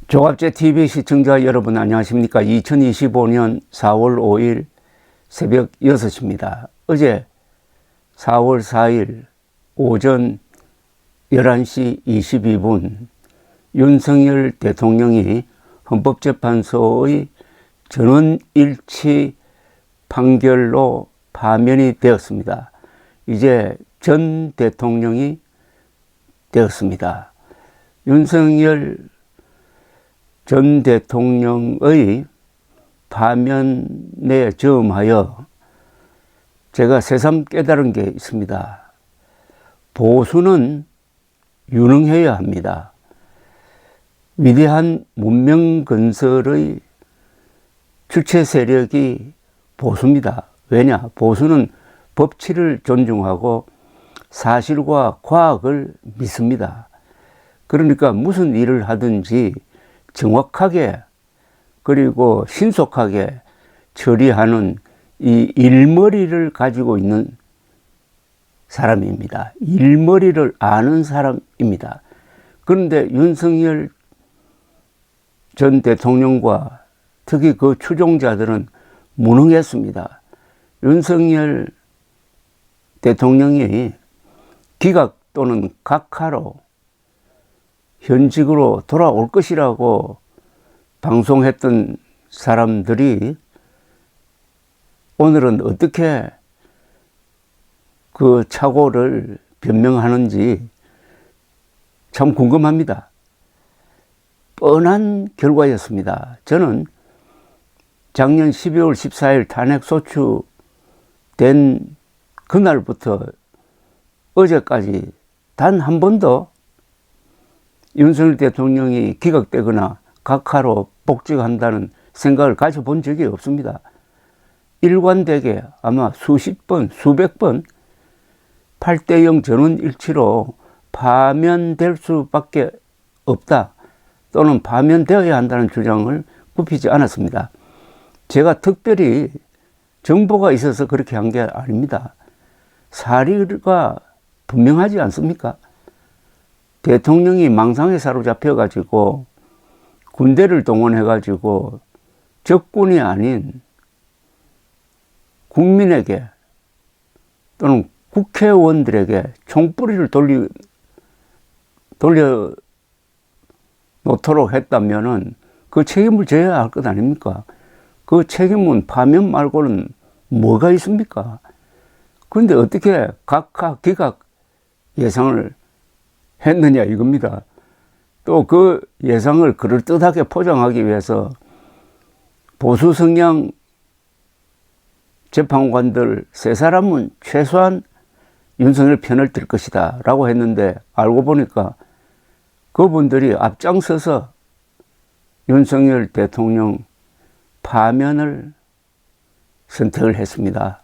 조갑제 TV 시청자 여러분 안녕하십니까? 2025년 4월 5일 새벽 6시입니다. 어제 4월 4일 오전 11시 22분 윤석열 대통령이 헌법재판소의 전원일치 판결로 파면이 되었습니다. 이제 전 대통령이 되었습니다. 윤석열 전 대통령의 파면에 저음하여 제가 새삼 깨달은 게 있습니다. 보수는 유능해야 합니다. 위대한 문명 건설의 주체 세력이 보수입니다. 왜냐? 보수는 법치를 존중하고 사실과 과학을 믿습니다. 그러니까 무슨 일을 하든지 정확하게 그리고 신속하게 처리하는 이 일머리를 가지고 있는 사람입니다. 일머리를 아는 사람입니다. 그런데 윤석열 전 대통령과 특히 그 추종자들은 무능했습니다. 윤석열 대통령이 기각 또는 각하로 현직으로 돌아올 것이라고 방송했던 사람들이 오늘은 어떻게 그 착오를 변명하는지 참 궁금합니다. 뻔한 결과였습니다. 저는 작년 12월 14일 탄핵 소추된 그날부터 어제까지 단 한 번도 윤석열 대통령이 기각되거나 각하로 복직한다는 생각을 가져본 적이 없습니다. 일관되게 아마 수십 번, 수백 번 8대0 전원일치로 파면될 수밖에 없다 또는 파면되어야 한다는 주장을 굽히지 않았습니다. 제가 특별히 정보가 있어서 그렇게 한 게 아닙니다. 사리가 분명하지 않습니까? 대통령이 망상에 사로잡혀가지고 군대를 동원해가지고 적군이 아닌 국민에게 또는 국회의원들에게 총뿌리를 돌려 놓도록 했다면은 그 책임을 져야 할 것 아닙니까? 그 책임은 파면 말고는 뭐가 있습니까? 그런데 어떻게 각하 기각 예상을 했느냐 이겁니다. 또 그 예상을 그럴듯하게 포장하기 위해서 보수 성향 재판관들 세 사람은 최소한 윤석열 편을 들 것이다 라고 했는데 알고 보니까 그분들이 앞장서서 윤석열 대통령 파면을 선택을 했습니다.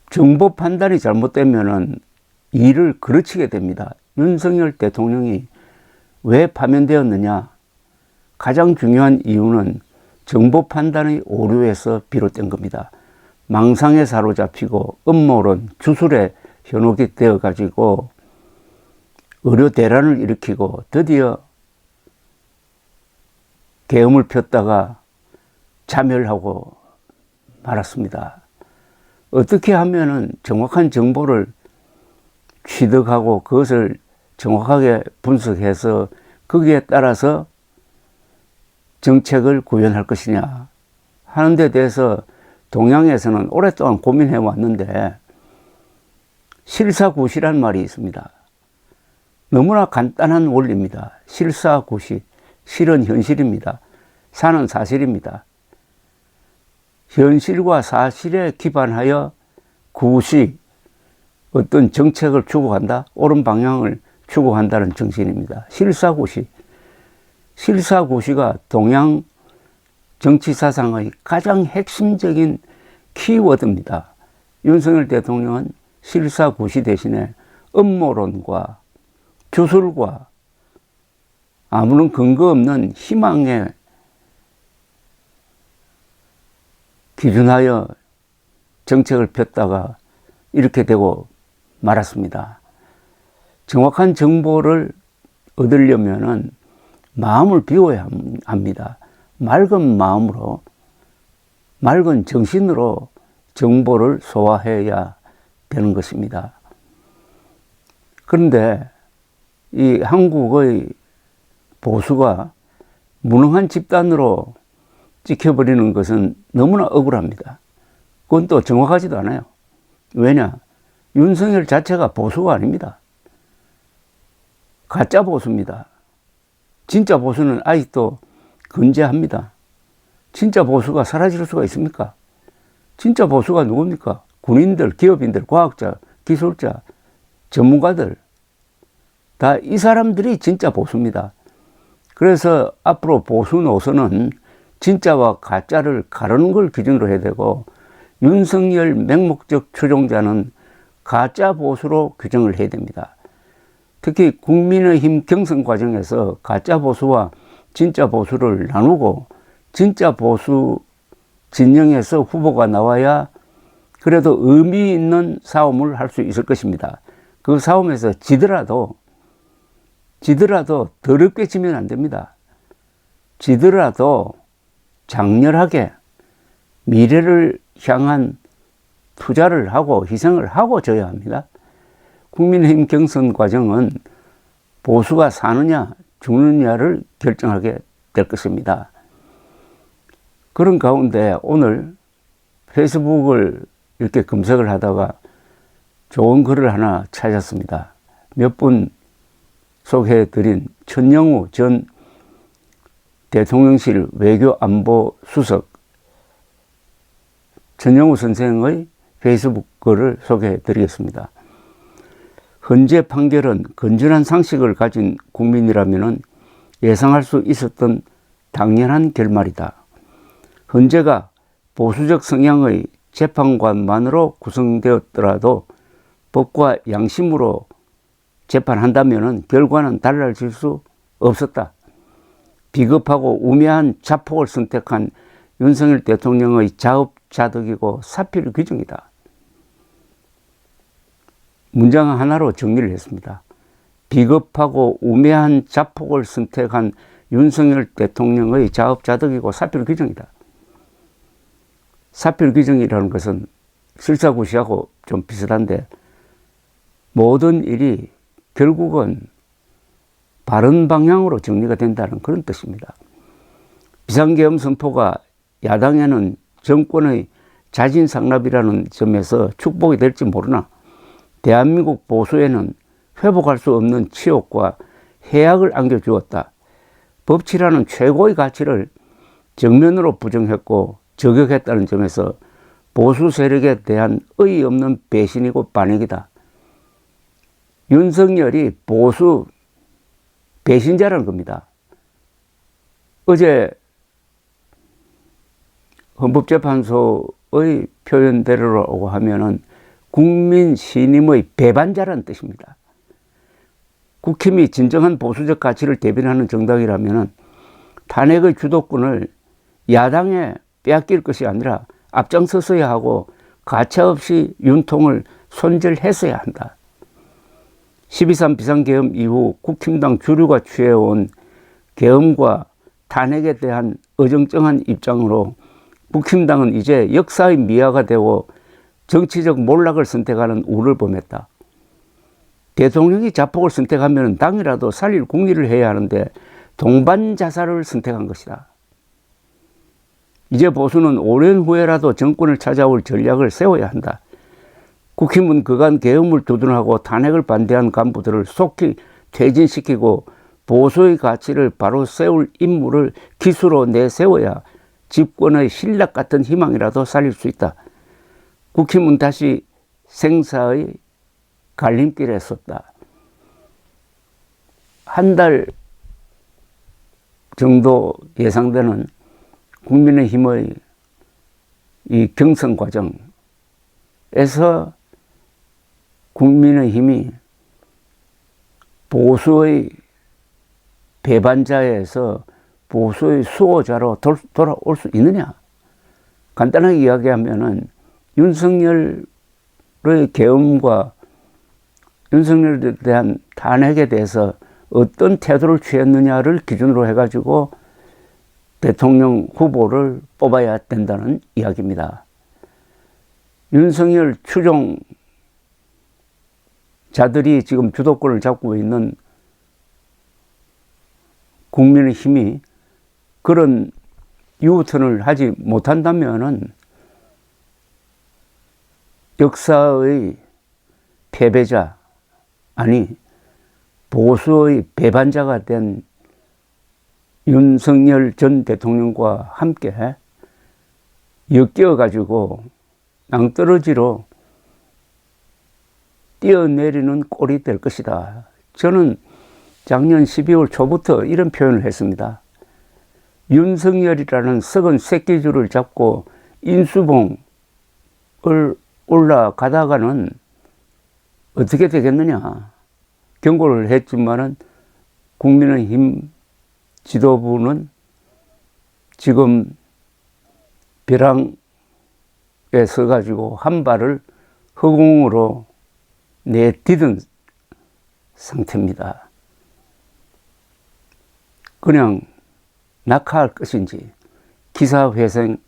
정보 판단이 잘못되면은 일을 그르치게 됩니다. 윤석열 대통령이 왜 파면되었느냐? 가장 중요한 이유는 정보 판단의 오류에서 비롯된 겁니다. 망상에 사로잡히고 음모론, 주술에 현혹이 되어가지고 의료 대란을 일으키고 드디어 계엄을 폈다가 자멸하고 말았습니다. 어떻게 하면은 정확한 정보를 취득하고 그것을 정확하게 분석해서 거기에 따라서 정책을 구현할 것이냐 하는 데 대해서 동양에서는 오랫동안 고민해 왔는데 실사구시란 말이 있습니다. 너무나 간단한 원리입니다. 실사구시, 실은 현실입니다. 사는 사실입니다. 현실과 사실에 기반하여 구시, 어떤 정책을 추구한다, 옳은 방향을 추구한다는 정신입니다. 실사구시. 실사구시가 동양 정치사상의 가장 핵심적인 키워드입니다. 윤석열 대통령은 실사구시 대신에 음모론과 주술과 아무런 근거 없는 희망에 기준하여 정책을 폈다가 이렇게 되고 말았습니다. 정확한 정보를 얻으려면은 마음을 비워야 합니다. 맑은 마음으로, 맑은 정신으로 정보를 소화해야 되는 것입니다. 그런데 이 한국의 보수가 무능한 집단으로 찍혀버리는 것은 너무나 억울합니다. 그건 또 정확하지도 않아요. 왜냐? 윤석열 자체가 보수가 아닙니다. 가짜 보수입니다. 진짜 보수는 아직도 건재합니다. 진짜 보수가 사라질 수가 있습니까? 진짜 보수가 누굽니까? 군인들, 기업인들, 과학자, 기술자, 전문가들. 다 이 사람들이 진짜 보수입니다. 그래서 앞으로 보수 노선은 진짜와 가짜를 가르는 걸 기준으로 해야 되고, 윤석열 맹목적 추종자는 가짜 보수로 규정을 해야 됩니다. 특히 국민의힘 경선 과정에서 가짜 보수와 진짜 보수를 나누고, 진짜 보수 진영에서 후보가 나와야 그래도 의미 있는 싸움을 할 수 있을 것입니다. 그 싸움에서 지더라도 더럽게 지면 안 됩니다. 지더라도 장렬하게 미래를 향한 투자를 하고 희생을 하고 져야 합니다. 국민의힘 경선 과정은 보수가 사느냐 죽느냐를 결정하게 될 것입니다. 그런 가운데 오늘 페이스북을 이렇게 검색을 하다가 좋은 글을 하나 찾았습니다. 몇 분 소개해드린 천영우 전 대통령실 외교안보수석 천영우 선생의 페이스북 글을 소개해드리겠습니다. 헌재 판결은 건전한 상식을 가진 국민이라면 예상할 수 있었던 당연한 결말이다. 헌재가 보수적 성향의 재판관만으로 구성되었더라도 법과 양심으로 재판한다면 결과는 달라질 수 없었다. 비겁하고 우매한 자폭을 선택한 윤석열 대통령의 자업자득이고 사필귀정이다. 문장 하나로 정리를 했습니다. 비겁하고 우매한 자폭을 선택한 윤석열 대통령의 자업자득이고 사필귀정이다. 사필귀정이라는 것은 실사구시하고 좀 비슷한데, 모든 일이 결국은 바른 방향으로 정리가 된다는 그런 뜻입니다. 비상계엄 선포가 야당에는 정권의 자진상납이라는 점에서 축복이 될지 모르나, 대한민국 보수에는 회복할 수 없는 치욕과 해악을 안겨주었다. 법치라는 최고의 가치를 정면으로 부정했고 저격했다는 점에서 보수 세력에 대한 의의 없는 배신이고 반역이다. 윤석열이 보수 배신자라는 겁니다. 어제 헌법재판소의 표현대로라고 하면은 국민 신임의 배반자라는 뜻입니다. 국힘이 진정한 보수적 가치를 대변하는 정당이라면 탄핵의 주도권을 야당에 빼앗길 것이 아니라 앞장서서야 하고 가차없이 윤통을 손절했어야 한다. 12.3 비상계엄 이후 국힘당 주류가 취해온 계엄과 탄핵에 대한 어정쩡한 입장으로 국힘당은 이제 역사의 미화가 되고 정치적 몰락을 선택하는 우를 범했다. 대통령이 자폭을 선택하면 당이라도 살릴 궁리를 해야 하는데 동반 자살을 선택한 것이다. 이제 보수는 오랜 후에라도 정권을 찾아올 전략을 세워야 한다. 국힘은 그간 계엄을 두둔하고 탄핵을 반대한 간부들을 속히 퇴진시키고 보수의 가치를 바로 세울 인물을 기수로 내세워야 집권의 신락 같은 희망이라도 살릴 수 있다. 국힘은 다시 생사의 갈림길에 섰다. 한 달 정도 예상되는 국민의힘의 이 경선 과정에서 국민의힘이 보수의 배반자에서 보수의 수호자로 돌아올 수 있느냐? 간단하게 이야기하면은 윤석열의 계엄과 윤석열에 대한 탄핵에 대해서 어떤 태도를 취했느냐를 기준으로 해가지고 대통령 후보를 뽑아야 된다는 이야기입니다. 윤석열 추종자들이 지금 주도권을 잡고 있는 국민의힘이 그런 유턴을 하지 못한다면은 역사의 패배자, 아니 보수의 배반자가 된 윤석열 전 대통령과 함께 엮여가지고 낭떠러지로 뛰어내리는 꼴이 될 것이다. 저는 작년 12월 초부터 이런 표현을 했습니다. 윤석열이라는 썩은 새끼줄을 잡고 인수봉을 올라가다가는 어떻게 되겠느냐 경고를 했지만은 국민의힘 지도부는 지금 벼랑에 서가지고 한 발을 허공으로 내디딘 상태입니다. 그냥 낙하할 것인지 기사회생해서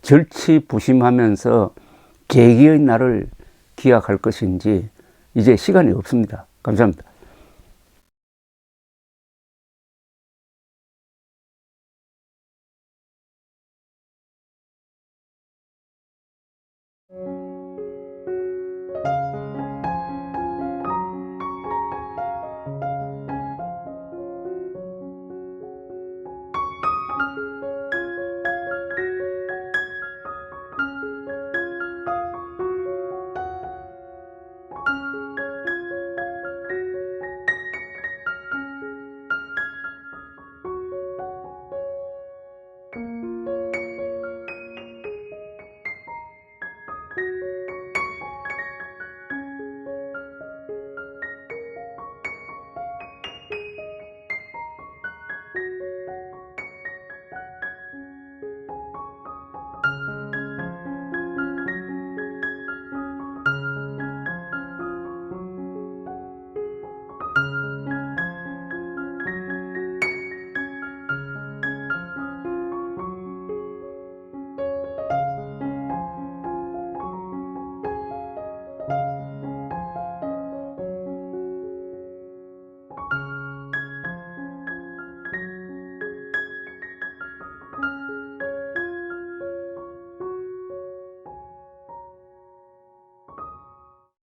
절치부심하면서 계기의 날을 기약할 것인지 이제 시간이 없습니다. 감사합니다.